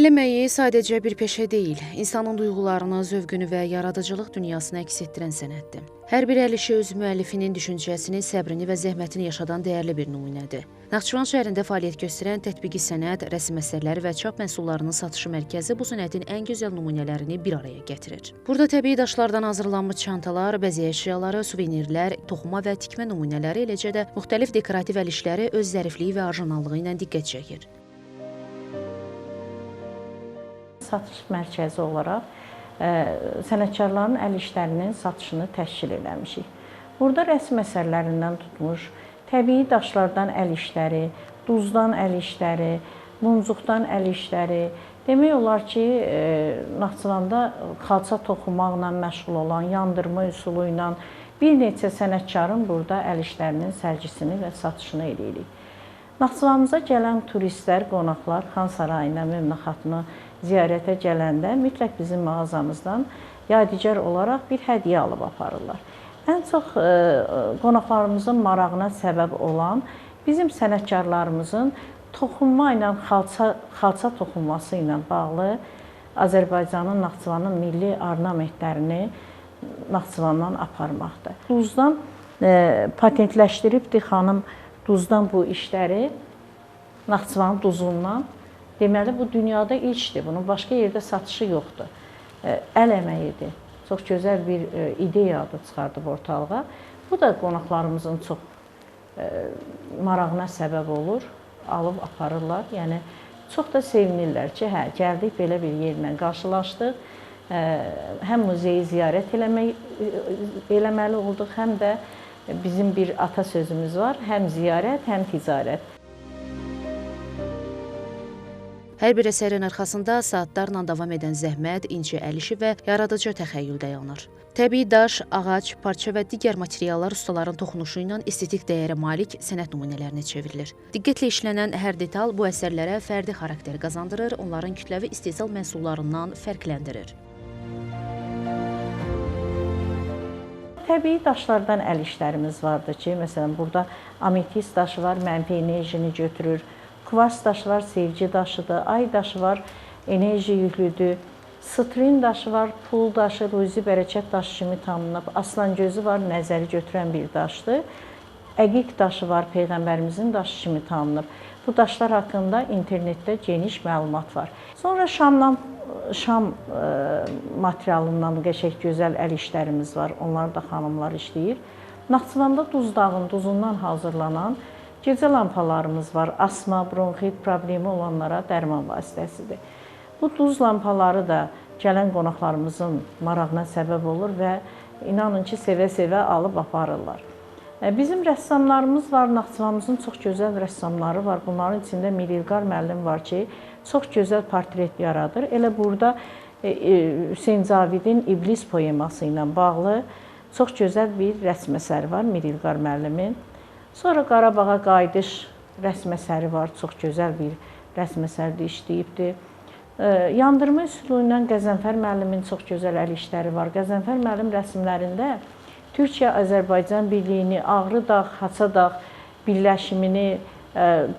Əl əməyi sadəcə bir peşə deyil, insanın duyğularını, zövqünü və yaradıcılıq dünyasını əks etdirən sənətdir. Hər bir əl işi öz müəllifinin düşüncəsini, səbrini və zəhmətini yaşadan dəyərli bir nümunədir. Naxçıvan şəhərində fəaliyyət göstərən tətbiqi sənət, rəsm əsərləri və çap məhsullarının satışı mərkəzi bu sənətin ən gözəl nümunələrini bir araya gətirir. Burada təbii daşlardan hazırlanmış çantalar, bəzək əşyaları, suvenirlər, toxuma və tikmə nümunələri, eləcə də müxtəlif dekorativ əl işləri öz zərifliyi və orijinallığı ilə diqqət çəkir. Satış mərkəzi olaraq sənətkarların əl işlərinin satışını təşkil eləmişik. Burada rəsm əsərlərindən tutmuş, təbii daşlardan əl işləri, duzdan əl işləri, muncuqdan əl işləri, demək olar ki, Naxçıvanda xalça toxumaqla məşğul olan, yandırma üsulu ilə bir neçə sənətkarın burada əl işlərinin sərgisini və satışını edirik. Naxçıvanımıza gələn turistlər, qonaqlar Xan Sarayına, Möminə xatunu ziyarətə gələndə mütləq bizim mağazamızdan yadigar olaraq bir hədiyyə alıb aparırlar. Ən çox qonaqlarımızın marağına səbəb olan bizim sənətkarlarımızın toxunma ilə, xalça toxunması ilə bağlı Azərbaycanın, Naxçıvanın milli ornamentlərini Naxçıvandan aparmaqdır. Duzdan patentləşdiribdir xanım duzdan bu işləri, Naxçıvanın duzundan. Deməli, bu dünyada ilkdir, bunun başqa yerdə satışı yoxdur. Əl əməyidir, çox gözəl bir ideya adı çıxardıb ortalığa. Bu da qonaqlarımızın çox marağına səbəb olur, alıb aparırlar. Yəni, çox da sevinirlər ki, hə, gəldik, belə bir yerlə qarşılaşdıq. Həm muzeyi ziyarət eləməli olduq, həm də bizim bir atasözümüz var, həm ziyarət, həm ticarət. Hər bir əsərin arxasında saatlarla davam edən zəhmət, incə əl işi və yaradıcı təxəyyül dayanır. Təbii daş, ağac, parça və digər materiallar ustaların toxunuşu ilə estetik dəyərə malik sənət nümunələrinə çevrilir. Diqqətlə işlənən hər detal bu əsərlərə fərdi xarakter qazandırır, onların kütləvi istehsal məhsullarından fərqləndirir. Təbii daşlardan əl işlərimiz vardır ki, məsələn, burada ametist daşı var, mənfi enerjini götürür. Kvars daşı var, sevgi daşıdır, ay daşı var, enerji yüklüdür. Strin daşı var, pul daşı, ruzi bərəkət daşı kimi tanınıb. Aslan gözü var, nəzəri götürən bir daşdır. Əqiq daşı var, Peyğəmbərimizin daşı kimi tanınıb. Bu daşlar haqqında internetdə geniş məlumat var. Sonra şam materialından qəşəng gözəl əl işlərimiz var, onlar da xanımlar işləyir. Naxçıvanda Duz dağının duzundan hazırlanan gecə lampalarımız var, asma, bronxit problemi olanlara dərman vasitəsidir. Bu duz lampaları da gələn qonaqlarımızın marağına səbəb olur və inanın ki, sevə-sevə alıb aparırlar. Bizim rəssamlarımız var, Naxçıvanımızın çox gözəl rəssamları var. Bunların içində Mir İlqar müəllim var ki, çox gözəl portret yaradır. Elə burada Hüseyn Cavidin İblis poeması ilə bağlı çox gözəl bir rəsm əsəri var Mir İlqar müəllimin. Sonra Qarabağa qayıdış rəsm əsəri var, çox gözəl bir rəsm əsərdə işləyibdir. Yandırma üsulu ilə Qəzənfər müəllimin çox gözəl əl işləri var. Qəzənfər müəllim rəsmlərində Türkiyə-Azərbaycan birliyini, Ağrı dağ, Haça dağ birləşimini,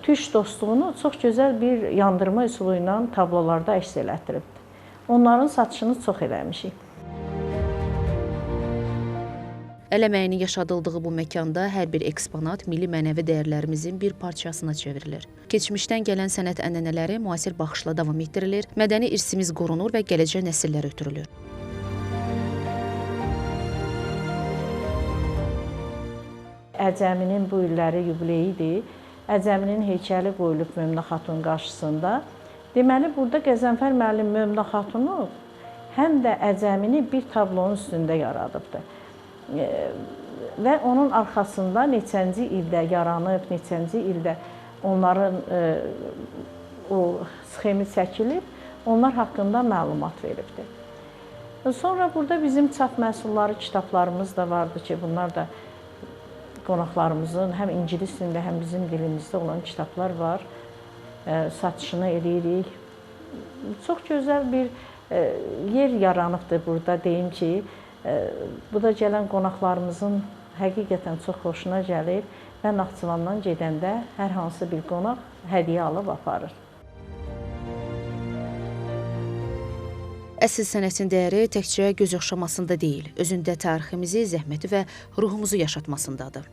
türk dostluğunu çox gözəl bir yandırma üsulu ilə tablolarda əks elətdiribdir. Onların satışını çox eləmişik. Əl əməyinin yaşadıldığı bu məkanda hər bir eksponat milli mənəvi dəyərlərimizin bir parçasına çevrilir. Keçmişdən gələn sənət ənənələri müasir baxışla davam etdirilir, mədəni irsimiz qorunur və gələcək nəsillər ötürülür. Əcəminin bu illəri yubileyidir. Əcəminin heykəli qoyulub Möminə xatun qarşısında. Deməli, burada Qəzənfər müəllim Möminə xatunu həm də Əcəmini bir tablonun üstündə yaradıbdır. Və onun arxasında neçənci ildə yaranıb, neçənci ildə onların o sxemi çəkilib, onlar haqqında məlumat veribdir. Sonra burada bizim çap məhsulları, kitablarımız da vardı ki, bunlar da qonaqlarımızın həm ingilis dilində, həm bizim dilimizdə olan kitablar var. Satışını edirik. Çox gözəl bir yer yaranıbdır burada, deyim ki, bu da gələn qonaqlarımızın həqiqətən çox xoşuna gəlib və Naxçıvandan gedəndə hər hansı bir qonaq hədiyyə alıb aparır. Əsl sənətin dəyəri təkcə göz oxşamasında deyil, özündə tariximizi, zəhməti və ruhumuzu yaşatmasındadır.